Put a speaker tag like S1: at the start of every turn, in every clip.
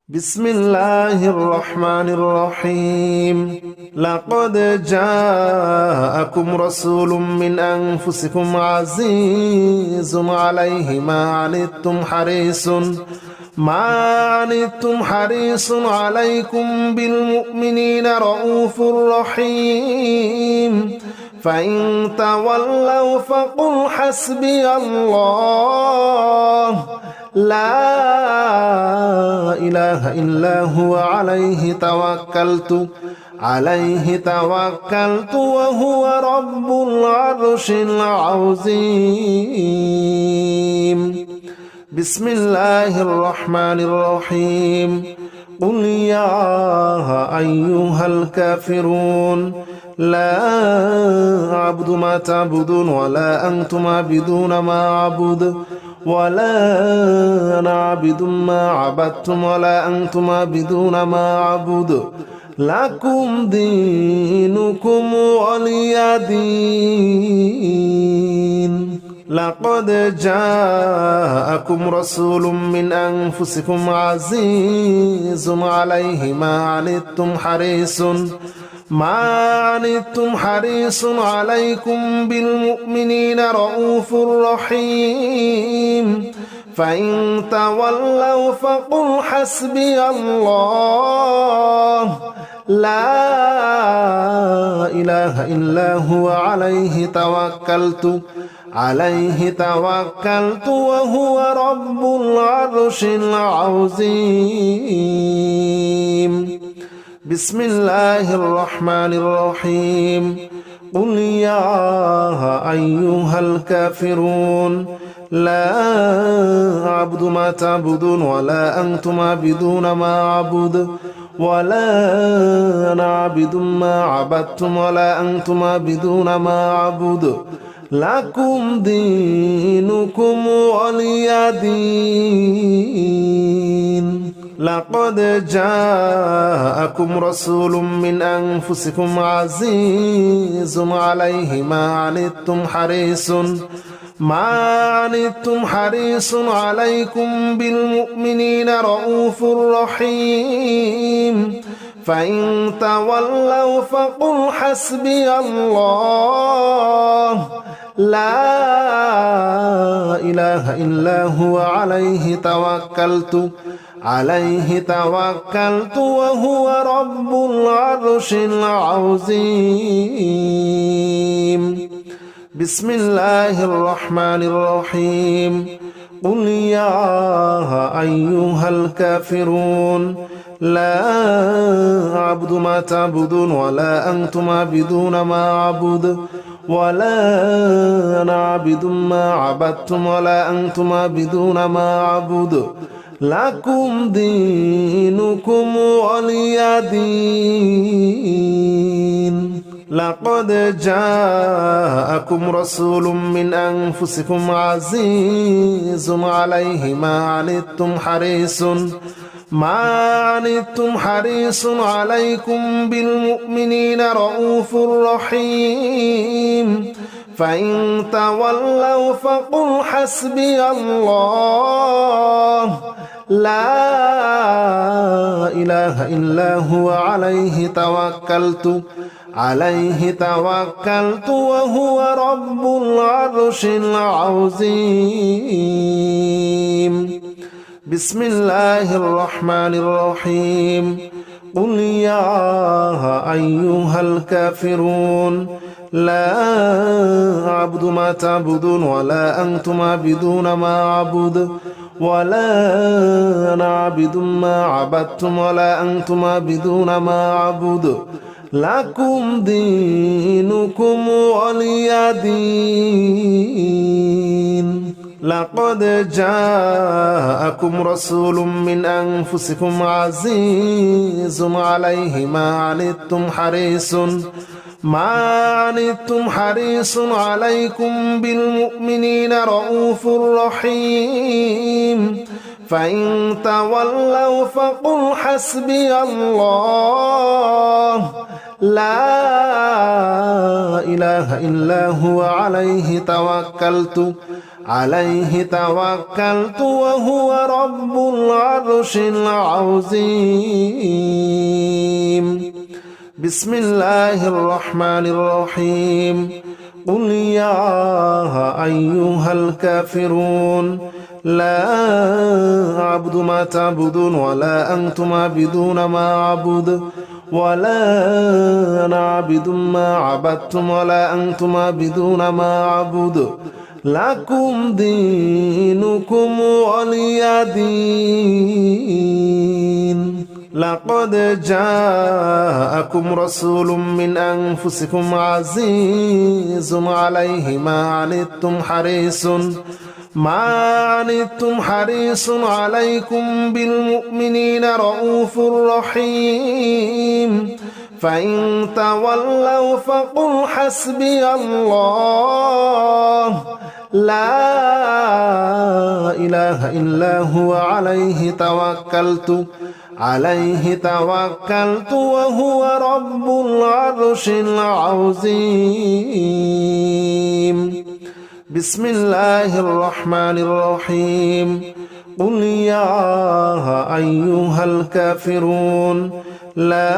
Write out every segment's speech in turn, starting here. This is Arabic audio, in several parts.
S1: بسم الله الرحمن الرحيم. لقد جاءكم رسول من أنفسكم عزيز عليه ما عنتم حريص عليكم بالمؤمنين رؤوف رحيم. فإن تولوا فقل حسبي الله لا إله إلا هو عليه توكلت وهو رب العرش العظيم. بسم الله الرحمن الرحيم. قل يا أيها الكافرون لا أعبد ما تعبدون ولا أنتم عابدون ما أعبد ولا أنا عابد ما عبدتم ولا أنتم عابدون ما أعبد لكم دينكم ولي دين. لقد جاءكم رسول من أنفسكم عزيز عليه ما عنتم حريص عليكم بالمؤمنين رؤوف رحيم. فإن تولوا فقل حسبي الله لا إله إلا هو عليه توكلت وهو رب العرش العظيم. بسم الله الرحمن الرحيم. قل يا أيها الكافرون لا أعبد ما تعبدون ولا أنتم عابدون ما أعبد ولا أنا عابد ما عبدتم ولا أنتم عابدون ما أعبد لكم دينكم ولي دين. لقد جاءكم رسول من أنفسكم عزيز عليه ما عنتم حريص عليكم بالمؤمنين رؤوف رحيم. فإن تولوا فقل حسبي الله لا إله إلا هو عليه توكلت وهو رب العرش العظيم. بسم الله الرحمن الرحيم. قل يا أيها الكافرون لا أعبد ما تعبدون ولا أنتم عابدون ما أعبد ولا أنا عابد ما عبدتم ولا أنتم عابدون ما أعبد لكم دينكم ولي دين. لقد جاءكم رسول من أنفسكم عزيز عليه ما عنتم حريص عليكم بالمؤمنين رؤوف رحيم. فإن تولوا فقل حسبي الله لا إله إلا هو عليه توكلت وهو رب العرش العظيم. بسم الله الرحمن الرحيم. قل يا أيها الكافرون لا أعبد ما تعبدون ولا أنتم عابدون ما أعبد ولا أنا عابد ما عبدتم ولا أنتم عابدون ما أعبد لكم دينكم ولي دين. لقد جاءكم رسول من أنفسكم عزيز عليه ما عنتم حريص عليكم بالمؤمنين رؤوف رحيم. فإن تولوا فقل حسبي الله لا إله إلا هو عليه توكلت وهو رب العرش العظيم بسم الله الرحمن الرحيم قل يا أيها الكافرون لا أعبد ما تعبدون ولا أنتم عابدون ما أعبد ولا أنا عابد ما عبدتم ولا أنتم عابدون ما أعبد لكم دينكم ولي دين لقد جاءكم رسول من أنفسكم عزيز عليه ما عنتم حريص عليكم بالمؤمنين رؤوف رحيم فإن تولوا فقل حسبي الله لا إله إلا هو عليه توكلت وهو رب العرش العظيم بسم الله الرحمن الرحيم قل يا أيها الكافرون لا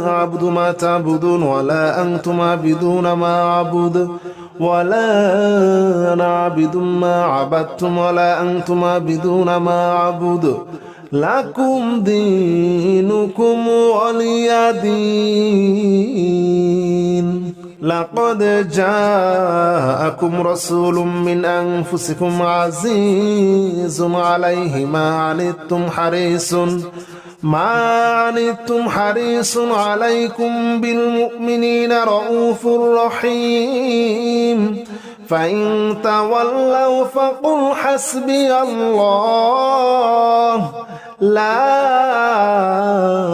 S1: أعبد ما تعبدون ولا أنتم عابدون ما أعبد ولا أنا عابد ما عبدتم ولا أنتم عابدون ما أعبد لكم دينكم ولي دين لقد جاءكم رسول من أنفسكم عزيز عليه ما عنتم حريص عليكم بالمؤمنين رؤوف رحيم فإن تولوا فقل حسبي الله لا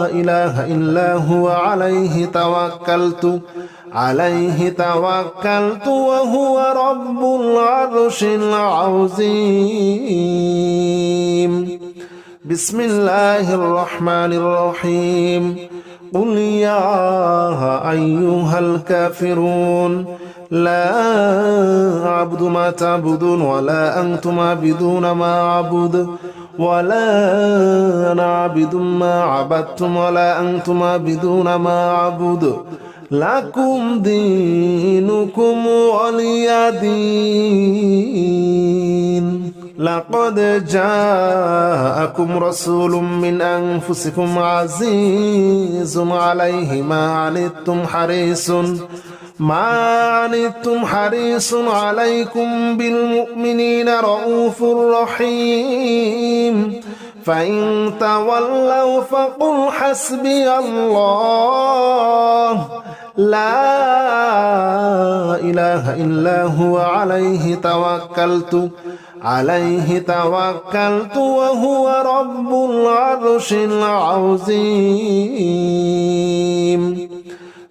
S1: إله إلا هو عليه توكلت وهو رب العرش العظيم بسم الله الرحمن الرحيم قل يا أيها الكافرون لا أعبد ما تعبدون ولا أنتم عابدون ما أعبد ولا أنا عابد ما عبدتم ولا أنتم عابدون ما أعبد لكم دينكم ولي دين لقد جاءكم رسول من أنفسكم عزيز عليه ما عنتم حريص عليكم بالمؤمنين رؤوف رحيم فإن تولوا فقل حسبي الله لا إله إلا هو عليه توكلت وهو رب العرش العظيم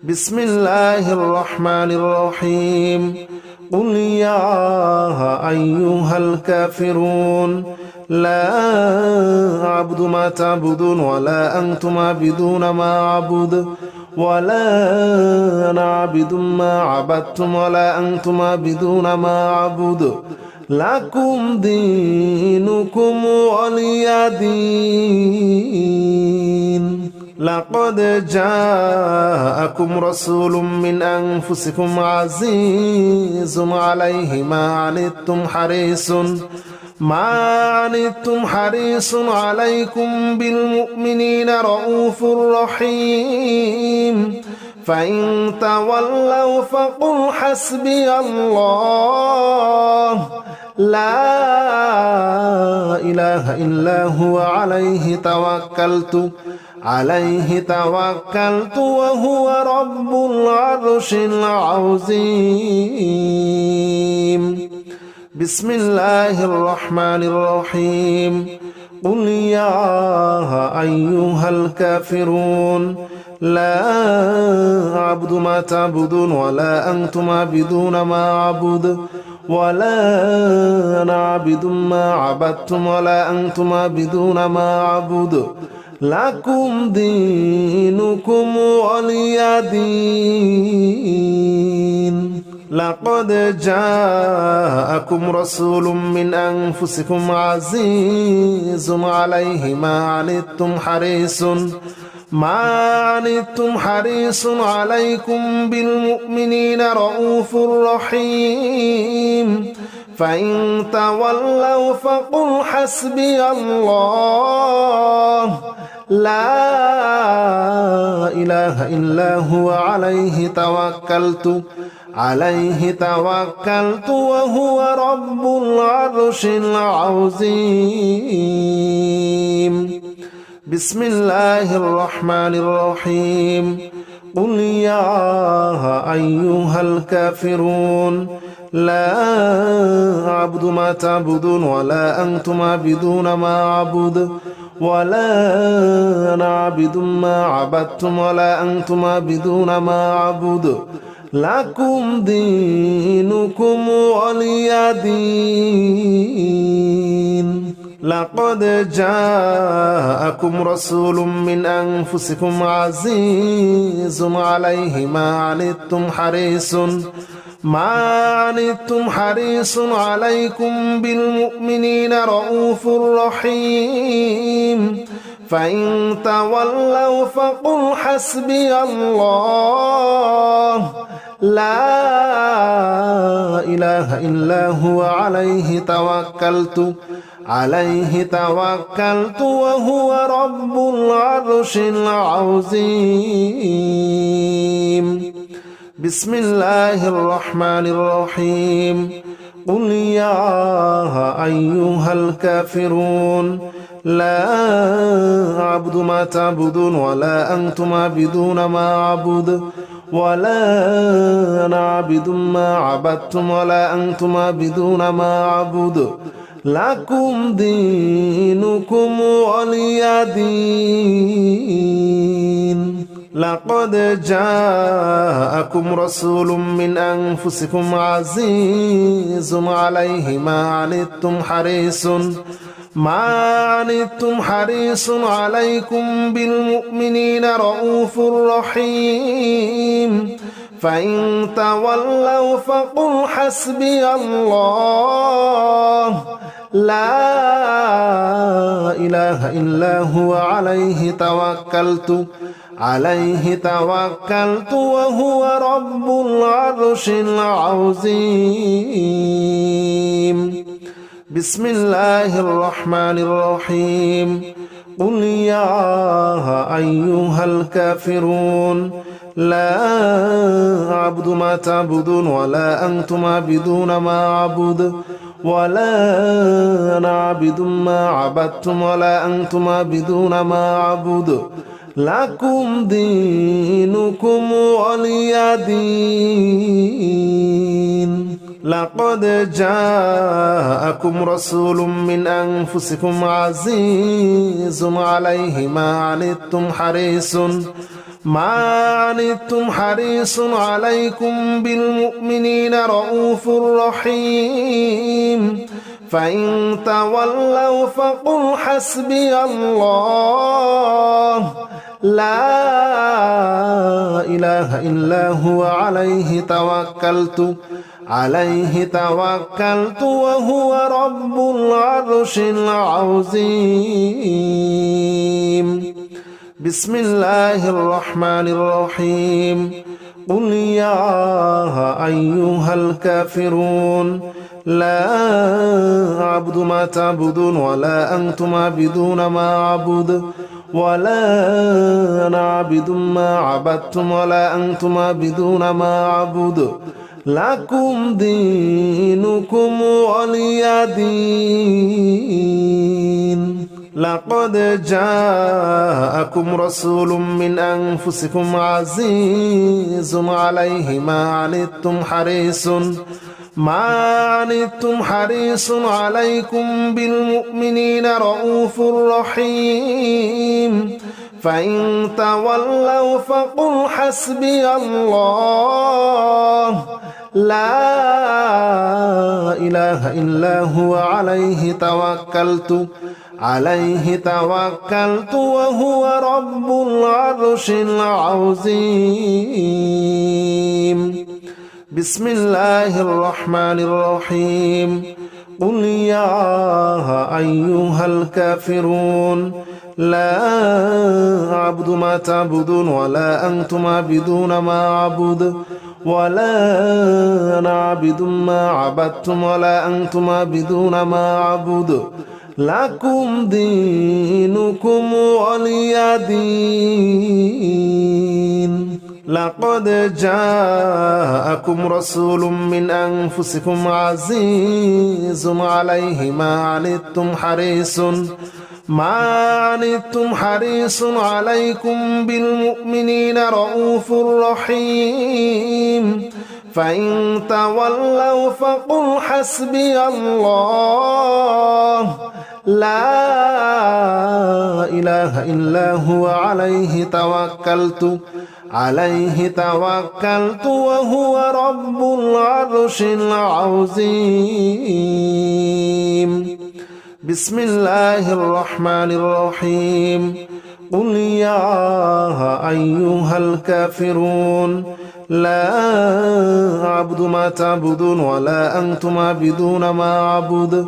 S1: بسم الله الرحمن الرحيم قل يا أيها الكافرون لا أعبد ما تعبدون ولا أنتم عابدون ما أعبد ولا أنا عابد ما عبدتم ولا أنتم عابدون ما أعبد لكم دينكم ولي دين لقد جاءكم رسول من أنفسكم عزيز عليه ما عنتم حريص عليكم بالمؤمنين رؤوف رحيم فإن تولوا فقل حسبي الله لا إله إلا هو عليه توكلت وهو رب العرش العظيم بسم الله الرحمن الرحيم قل يا أيها الكافرون لا أعبد ما تعبدون ولا أنتم عابدون ما أعبد ولا أنا عابد ما عبدتم ولا أنتم عابدون ما أعبد لكم دينكم ولي دين لقد جاءكم رسول من أنفسكم عزيز عليه ما عنتم حريص عليكم بالمؤمنين رؤوف رحيم فإن تولوا فقل حسبي الله لا إله إلا هو عليه توكلت وهو رب العرش العظيم بسم الله الرحمن الرحيم قل يا أيها الكافرون لا أعبد ما تعبدون ولا أنتم عابدون ما أعبد ولا أنا عابد ما عبدتم ولا أنتم عابدون ما أعبد لكم دينكم ولي دين لقد جاءكم رسول من أنفسكم عزيز عليه ما عنتم حريص عليكم بالمؤمنين رؤوف رحيم فإن تولوا فقل حسبي الله لا إله إلا هو عليه توكلت وهو رب العرش العظيم بسم الله الرحمن الرحيم قل يا أيها الكافرون لا أعبد ما تعبدون ولا أنتم عابدون ما أعبد ولا أنا عابد ما عبدتم ولا أنتم عابدون ما أعبد لكم دينكم ولي دين لقد جاءكم رسول من أنفسكم عزيز عليه ما عنتم حريص عليكم بالمؤمنين رؤوف رحيم فإن تولوا فقل حسبي الله لا إله إلا هو عليه توكلت وهو رب العرش العظيم بسم الله الرحمن الرحيم قل يا أيها الكافرون لا أعبد ما تعبدون ولا أنتم عابدون ما أعبد ولا أنا عابد ما عبدتم ولا أنتم عابدون ما أعبد لكم دينكم ولي دين لقد جاءكم رسول من أنفسكم عزيز عليه ما عنتم حريص عليكم بالمؤمنين رؤوف رحيم فإن تولوا فقل حسبي الله لا إله إلا هو عليه توكلت وهو رب العرش العظيم بسم الله الرحمن الرحيم قل يا أيها الكافرون لا أعبد ما تعبدون ولا أنتم عابدون ما أعبد ولا أنا عابد ما عبدتم ولا أنتم عابدون ما أعبد لكم دينكم ولي دين لقد جاءكم رسول من أنفسكم عزيز عليه ما عنتم حريص عليكم بالمؤمنين رؤوف رحيم فإن تولوا فقل حسبي الله لا إله إلا هو عليه توكلت وهو رب العرش العظيم بسم الله الرحمن الرحيم قل يا أيها الكافرون لا أعبد ما تعبدون ولا أنتم عابدون ما أعبد ولا أنا عابد ما عبدتم ولا أنتم عابدون ما أعبد لكم دينكم ولي دين لقد جاءكم رسول من أنفسكم عزيز عليه ما عنتم حريص عليكم بالمؤمنين رؤوف رحيم فإن تولوا فقل حسبي الله لا إله إلا هو عليه توكلت وهو رب العرش العظيم بسم الله الرحمن الرحيم قل يا أيها الكافرون لا أعبد ما تعبدون ولا أنتم عابدون ما أعبد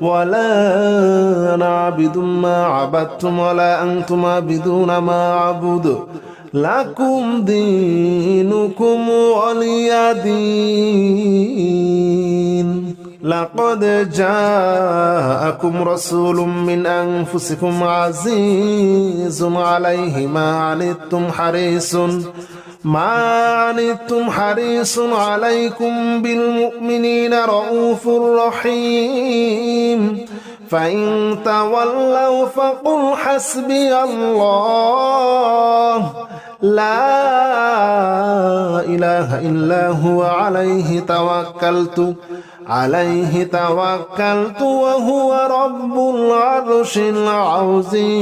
S1: ولا أنا عابد ما عبدتم ولا أنتم عابدون ما أعبد لكم دينكم ولي دين لقد جاءكم رسول من أنفسكم عزيز عليه ما عنتم حريص عليكم بالمؤمنين رؤوف رحيم فإن تولوا فقل حسبي الله لا إله إلا هو عليه توكلت وهو رب العرش العظيم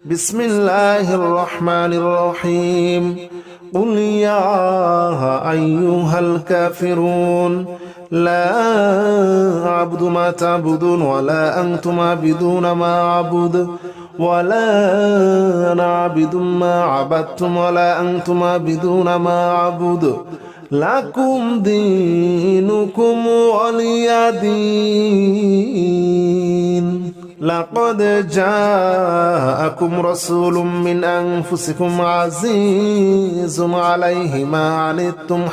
S1: بسم الله الرحمن الرحيم قل يا أيها الكافرون لا أعبد ما تعبدون ولا أنتم عابدون ما أعبد ولا أنا عابد ما عبدتم ولا أنتم عابدون ما أعبد لكم دينكم ولي دين لقد جاءكم رسول من أنفسكم عزيز عليه ما عنتم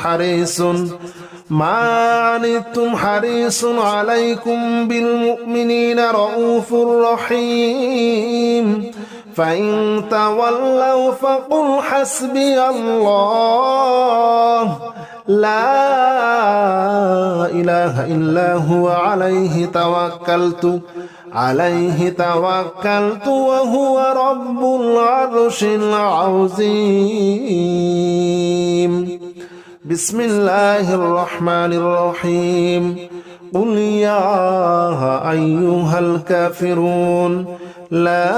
S1: حريص عليكم بالمؤمنين رؤوف رحيم فإن تولوا فقل حسبي الله لا إله إلا هو عليه توكلت وهو رب العرش العظيم بسم الله الرحمن الرحيم قل يا أيها الكافرون لا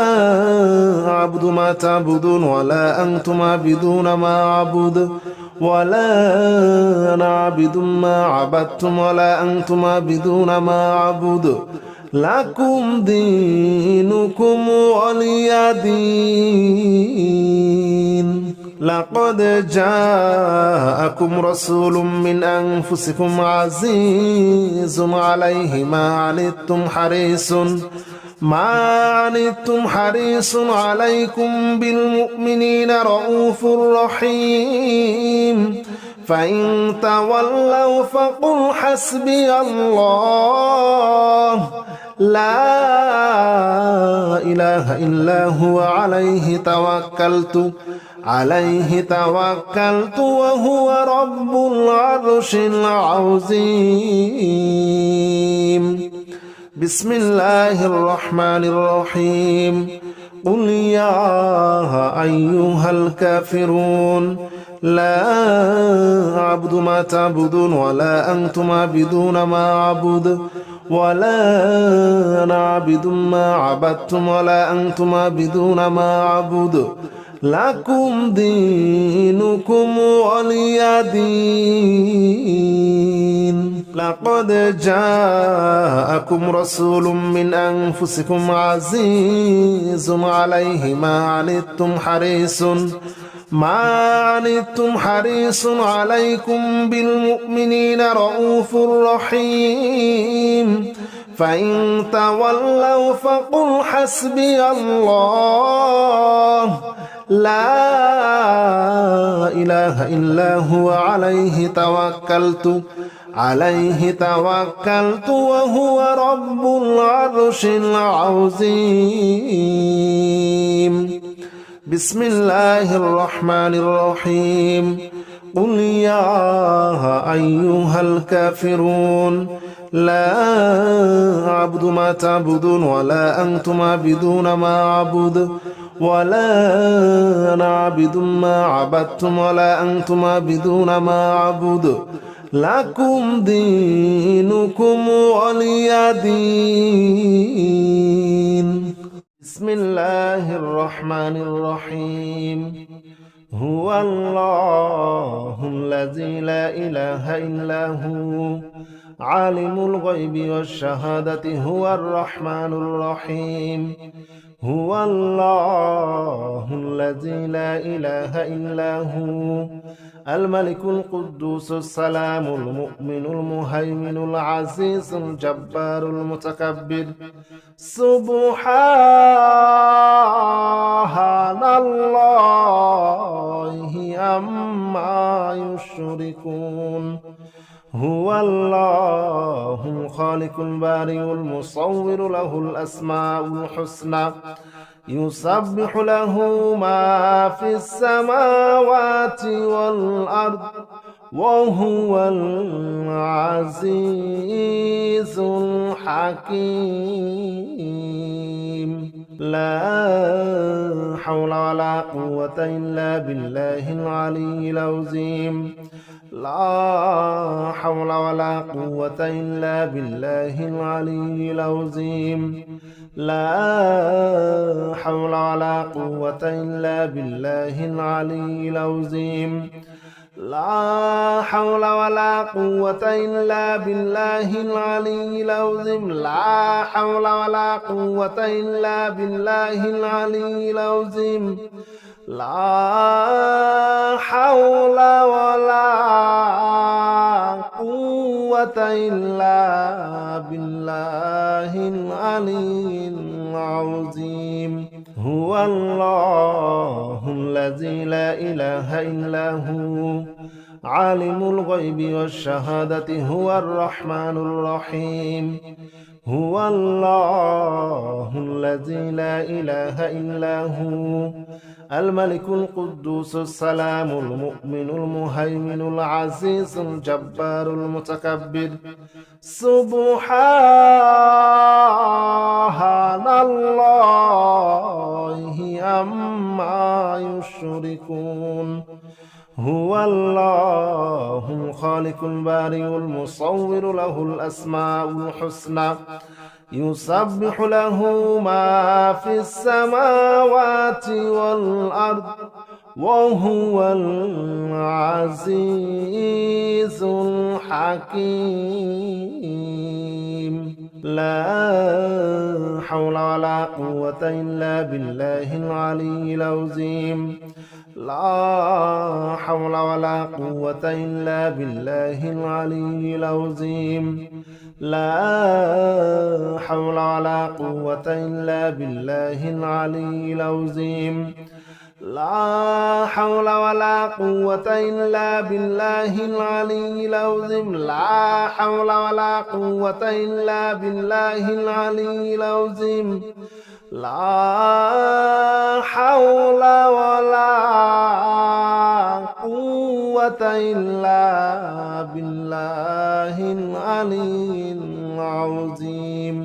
S1: أعبد ما تعبدون ولا أنتم عابدون ما أعبد ولا أنا عابد ما عبدتم ولا أنتم عابدون ما أعبد لكم دينكم ولي دين لقد جاءكم رسول من أنفسكم عزيز عليه ما عنتم حريص عليكم بالمؤمنين رؤوف رحيم فإن تولوا فقل حسبي الله لا إله إلا هو عليه توكلت وهو رب العرش العظيم بسم الله الرحمن الرحيم قل يا أيها الكافرون لا أعبد ما تعبدون ولا أنتم عابدون ما أعبد ولا أنا عابد ما عبدتم ولا أنتم عابدون ما أعبد لكم دينكم ولي دين. لقد جاءكم رسول من أنفسكم عزيز عليه ما عنتم حريص عليكم بالمؤمنين رؤوف رحيم. فإن تولوا فقل حسبي الله لا إله إلا هو عليه توكلت وهو رب العرش العظيم. بسم الله الرحمن الرحيم. قل يا أيها الكافرون لا أعبد ما تعبدون ولا أنتم عابدون ما أعبد ولا أنا عابد ما عبدتم ولا أنتم عابدون ما أعبد لكم دينكم ولي دين. بسم الله الرحمن الرحيم. هو الله الذي لا إله إلا هو عالم الغيب والشهادة هو الرحمن الرحيم. هو الله الذي لا إله إلا هو الملك القدوس السلام المؤمن المهيمن العزيز الجبار المتكبر. سبحان الله عما يشركون. هو الله الخالق البارئ المصور له الأسماء الحسنى يسبح له ما في السماوات والأرض وهو العزيز الحكيم. لا حول ولا قوة إلا بالله العلي العظيم. لا حول ولا قوة إلا بالله العلي العظيم. لا حول ولا قوة إلا بالله العلي العظيم. لا حول ولا قوة إلا بالله العلي العظيم. لا حول ولا قوة إلا بالله العلي العظيم. لا حول ولا قوة إلا بالله العلي العظيم. هو الله الذي لا إله إلا هو عالم الغيب والشهادة هو الرحمن الرحيم. هو الله الذي لا إله إلا هو الملك القدوس السلام المؤمن المهيمن العزيز الجبار المتكبر. سبحان الله عما يشركون. هو الله الخالق البارئ المصور له الأسماء الحسنى يسبح له ما في السماوات والأرض وهو العزيز الحكيم. لا حول ولا قوة إلا بالله العلي العظيم. لا حول ولا قوة إلا بالله العلي العظيم. لا حول ولا قوة إلا بالله العلي العظيم. لا حول ولا قوة إلا بالله العلي العظيم. لا حول ولا قوة إلا بالله العلي العظيم. لا حول ولا قوة إلا بالله العلي العظيم.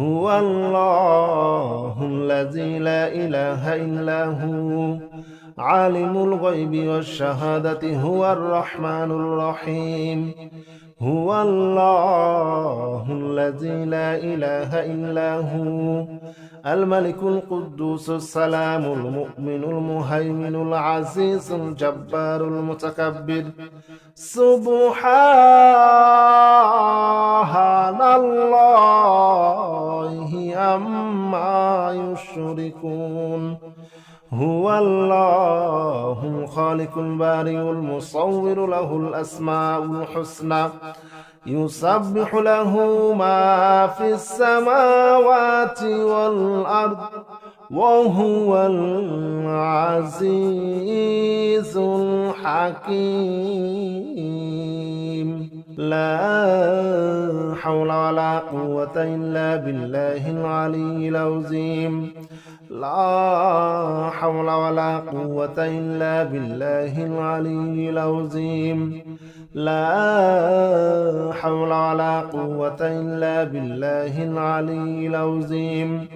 S1: هو الله الذي لا إله إلا هو عالم الغيب والشهادة هو الرحمن الرحيم. هو الله الذي لا إله إلا هو الملك القدوس السلام المؤمن المهيمن العزيز الجبار المتكبر سبحان الله عما يشركون هو الله الخالق البارئ المصور له الأسماء الحسنى يسبح له ما في السماوات والأرض وهو العزيز الحكيم لا حول ولا قوة إلا بالله العلي العظيم لا حول ولا قوة إلا بالله العلي العظيم لا حول ولا قوة إلا بالله العلي العظيم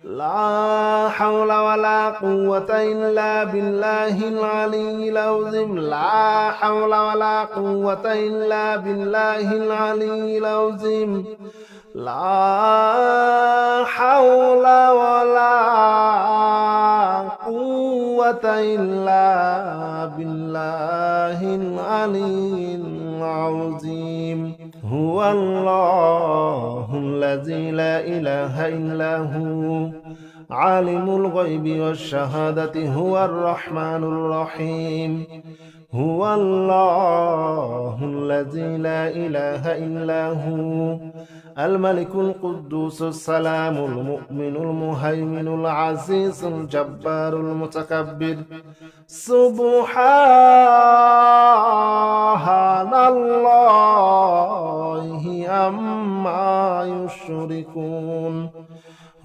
S1: لا حول ولا قوة إلا بالله العلي العظيم لا حول ولا قوة إلا بالله العلي العظيم لا حول ولا قوة إلا بالله العلي العظيم هو الله الذي لا إله إلا هو عالم الغيب والشهادة هو الرحمن الرحيم هو الله الذي لا إله إلا هو الملك القدوس السلام المؤمن المهيمن العزيز الجبار المتكبر سبحان الله عما يشركون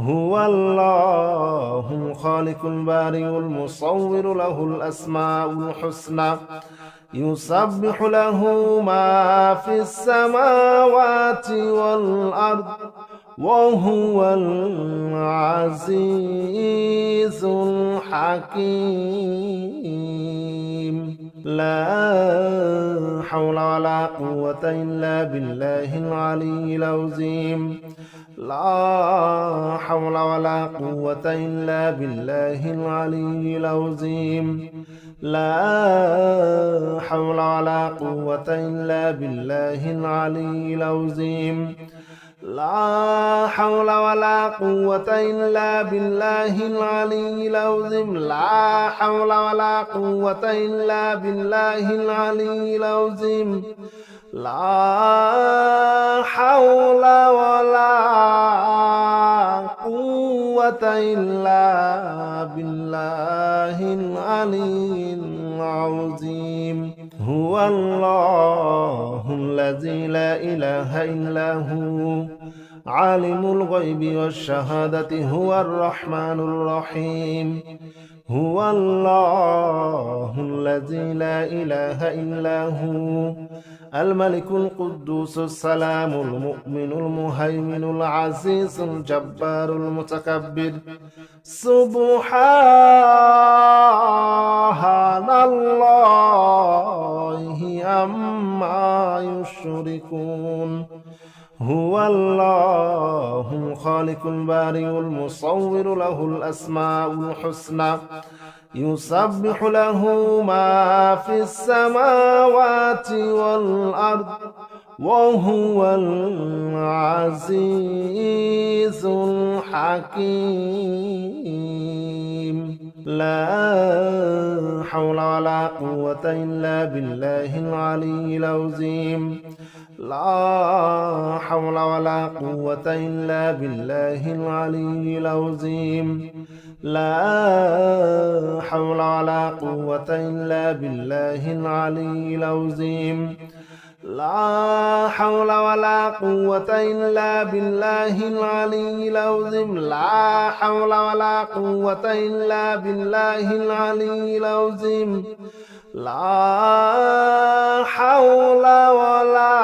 S1: هو الله الخالق البارئ المصور له الأسماء الحسنى يسبح له ما في السماوات والأرض وهو العزيز الحكيم لا حول ولا قوة إلا بالله العلي العظيم لا حول ولا قوة إلا بالله العلي العظيم لا حول ولا قوة إلا بالله العلي العظيم لا حول ولا قوة إلا بالله العلي العظيم لا حول ولا قوة إلا بالله العلي العظيم لا حول ولا قوة إلا بالله العلي العظيم هو الله الذي لا إله إلا هو عالم الغيب والشهادة هو الرحمن الرحيم هو الله الذي لا إله إلا هو الملك القدوس السلام المؤمن المهيمن العزيز الجبار المتكبر سبحان الله عما يشركون هو الله الخالق البارئ المصور له الأسماء الحسنى يسبح له ما في السماوات والأرض وهو العزيز الحكيم لا حول ولا قوة إلا بالله العلي العظيم لا حول ولا قوة إلا بالله العلي العظيم لا حول ولا قوة إلا بالله العلي العظيم لا حول ولا قوة إلا بالله العلي العظيم لا حول ولا قوة إلا بالله العلي العظيم لا حول ولا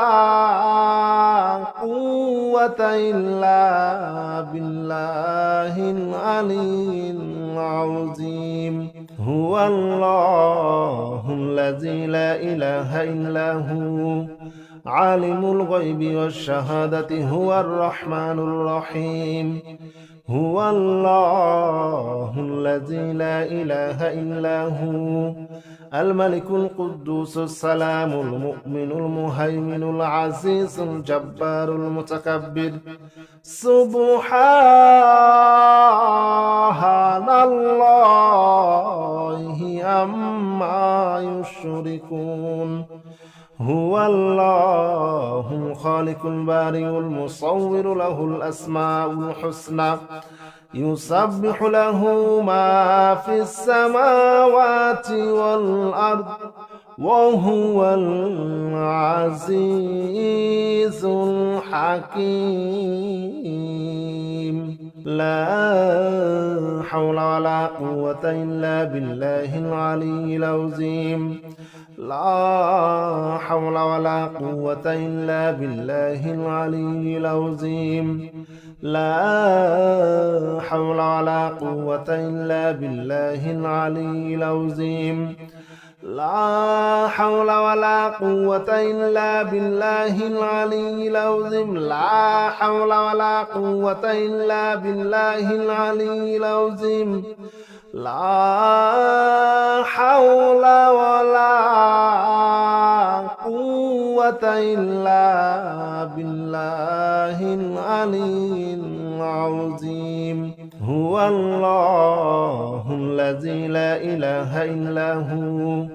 S1: قوة إلا بالله العلي العظيم هو الله الذي لا إله إلا هو عالم الغيب والشهادة هو الرحمن الرحيم هو الله الذي لا إله إلا هو الملك القدوس السلام المؤمن المهيمن العزيز الجبار المتكبر سبحان الله عما يشركون هو الله الخالق البارئ المصور له الأسماء الحسنى يسبح له ما في السماوات والأرض وهو العزيز الحكيم لا حول ولا قوة إلا بالله العلي العظيم لا حول ولا قوة إلا بالله العلي العظيم لا حول ولا قوة إلا بالله العلي العظيم لا حول ولا قوة إلا بالله العلي العظيم لا حول ولا قوة إلا بالله العلي العظيم لا حول ولا قوة إلا بالله العلي العظيم هو الله الذي لا إله إلا هو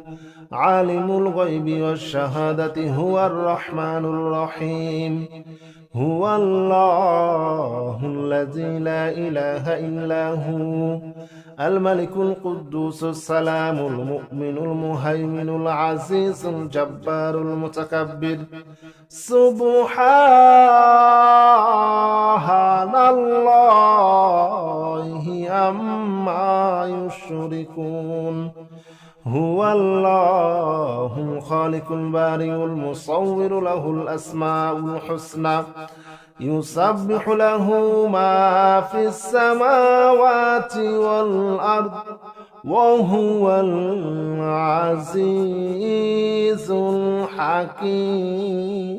S1: عالم الغيب والشهادة هو الرحمن الرحيم هو الله الذي لا إله إلا هو الملك القدوس السلام المؤمن المهيمن العزيز الجبار المتكبر سبحان الله عما يشركون هو الله الخالق البارئ المصور له الأسماء الحسنى يسبح له ما في السماوات والأرض وهو العزيز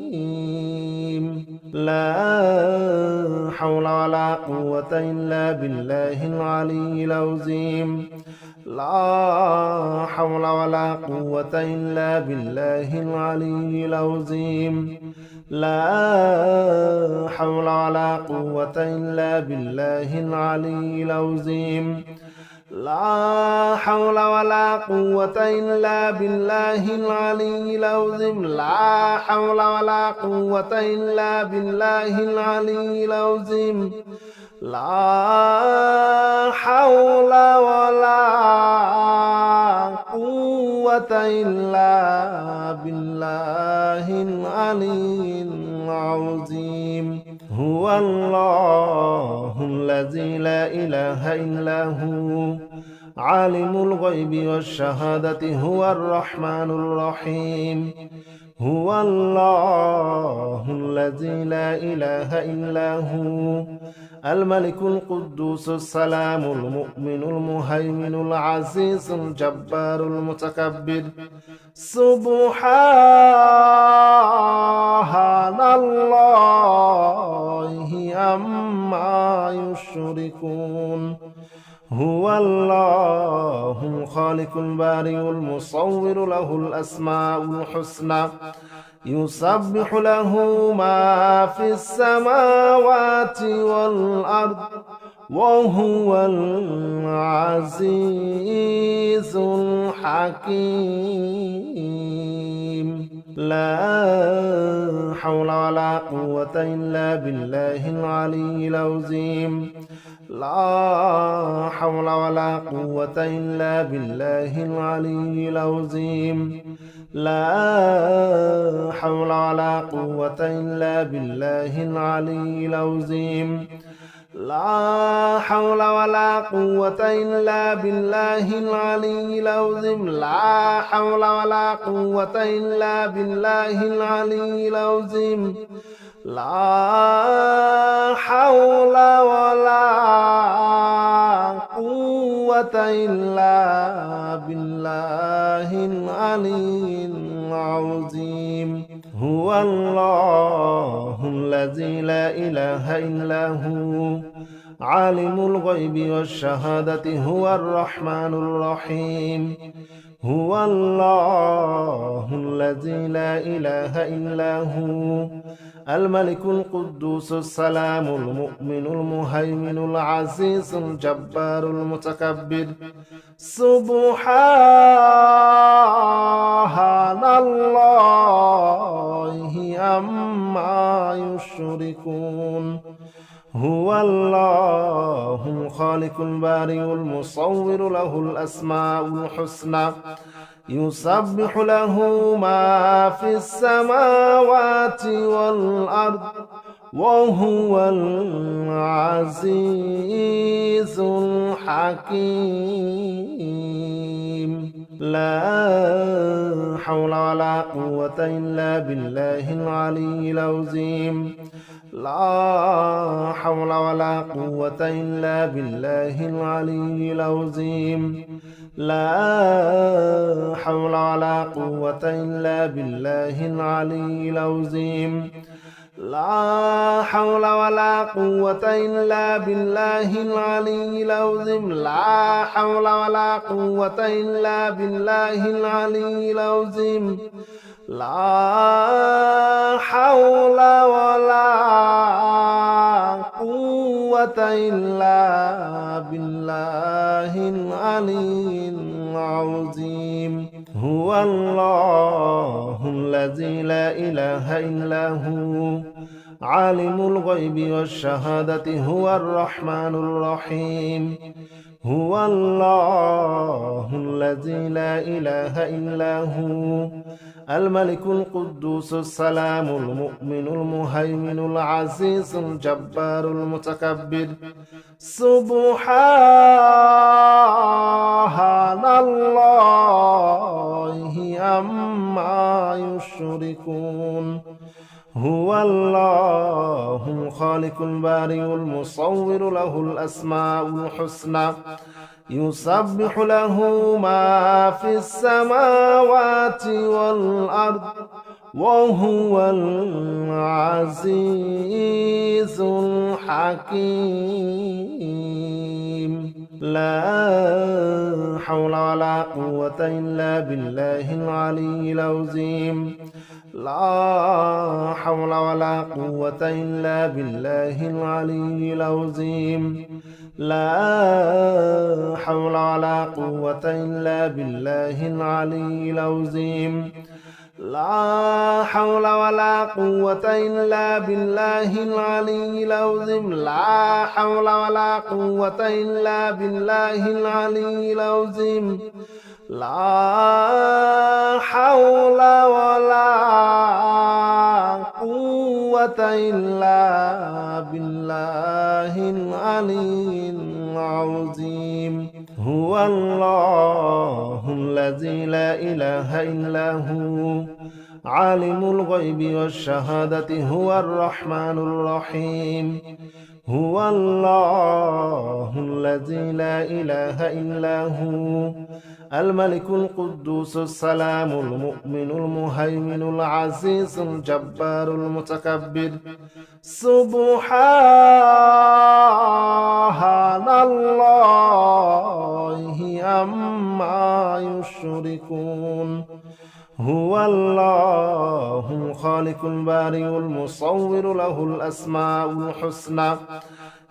S1: الحكيم لا حول ولا قوة إلا بالله العلي العظيم لا حول ولا قوة إلا بالله العلي العظيم لا حول ولا قوة إلا بالله العلي العظيم لا حول ولا قوة إلا بالله العلي العظيم لا حول ولا قوة إلا بالله العلي العظيم لا حول ولا قوة إلا بالله العلي العظيم هو الله الذي لا إله إلا هو عالم الغيب والشهادة هو الرحمن الرحيم هو الله الذي لا إله إلا هو الملك القدوس السلام المؤمن المهيمن العزيز الجبار المتكبر سبحان الله عما يشركون هو الله الخالق البارئ المصور له الأسماء الحسنى يسبح له ما في السماوات والأرض وهو العزيز الحكيم لا حول ولا قوة إلا بالله العلي العظيم لا حول ولا قوة إلا بالله العلي العظيم لا حول ولا قوة إلا بالله العلي العظيم لا حول ولا قوة إلا بالله العلي العظيم لا حول ولا قوة إلا بالله العلي العظيم لا حول ولا قوة إلا بالله العلي العظيم هو الله الذي لا إله إلا هو عالم الغيب والشهادة هو الرحمن الرحيم هو الله الذي لا إله إلا هو الملك القدوس السلام المؤمن المهيمن العزيز الجبار المتكبر سبحان الله عما يشركون هو الله الخالق البارئ المصور له الأسماء الحسنى يسبح له ما في السماوات والأرض وهو العزيز الحكيم لا حول ولا قوة إلا بالله العلي العظيم لا حول ولا قوة إلا بالله العلي العظيم لا حول ولا قوة إلا بالله العلي العظيم لا حول ولا قوة إلا بالله العلي العظيم لا حول ولا قوة إلا بالله العلي العظيم لا حول ولا قوة إلا بالله العلي العظيم هو الله الذي لا إله إلا هو عالم الغيب والشهادة هو الرحمن الرحيم هو الله الذي لا إله إلا هو الملك القدوس السلام المؤمن المهيمن العزيز الجبار المتكبر سبحان الله عما يشركون هو الله الخالق البارئ المصور له الأسماء الحسنى يسبح له ما في السماوات والأرض وهو العزيز الحكيم لا حول ولا قوة إلا بالله العلي العظيم لا حول ولا قوة إلا بالله العلي العظيم لا حول ولا قوة إلا بالله العلي العظيم لا حول ولا قوة إلا بالله العلي العظيم لا حول ولا قوة إلا بالله العلي العظيم لا حول ولا قوة إلا بالله العلي العظيم لا حول ولا قوة إلا بالله العلي العظيم لا حول ولا قوة إلا بالله العلي العظيم لا حول ولا قوة إلا بالله العلي العظيم لا حول ولا قوة إلا بالله العلي العظيم لا حول ولا قوة إلا بالله العلي العظيم هو الله الذي لا إله إلا هو عالم الغيب والشهادة هو الرحمن الرحيم هو الله الذي لا إله إلا هو الملك القدوس السلام المؤمن المهيمن العزيز الجبار المتكبر سبحان الله عما يشركون هو الله الخالق البارئ المصور له الأسماء الحسنى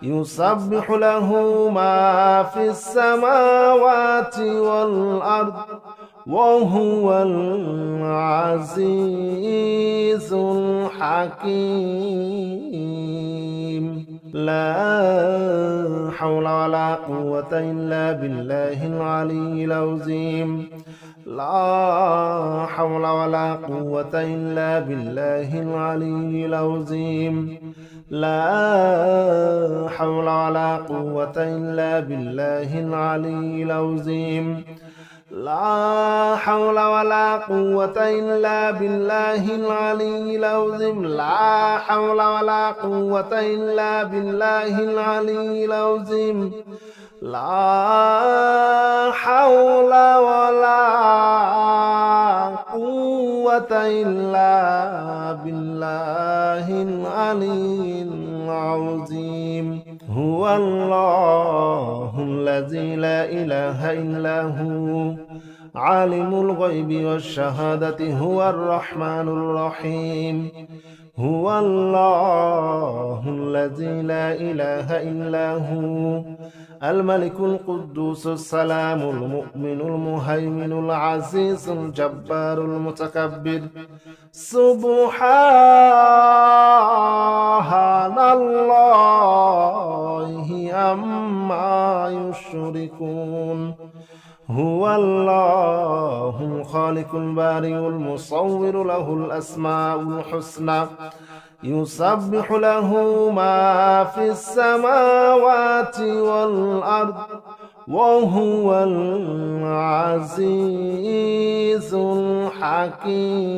S1: يسبح له ما في السماوات والأرض وهو العزيز الحكيم لا حول ولا قوة إلا بالله العلي العظيم لا حول ولا قوة إلا بالله العلي العظيم لا حول ولا قوة إلا بالله العلي العظيم لا حول ولا قوة إلا بالله العلي العظيم لا حول ولا قوة إلا بالله العلي العظيم لا حول ولا قوة إلا بالله العلي العظيم هو الذي لا إله إلا هو عالم الغيب والشهادة هو الرحمن الرحيم هو الله الذي لا إله إلا هو الملك القدوس السلام المؤمن المهيمن العزيز الجبار المتكبر سبحان الله عما يشركون هو الله الخالق البارئ المصور له الأسماء الحسنى يسبح له ما في السماوات والأرض وهو العزيز الحكيم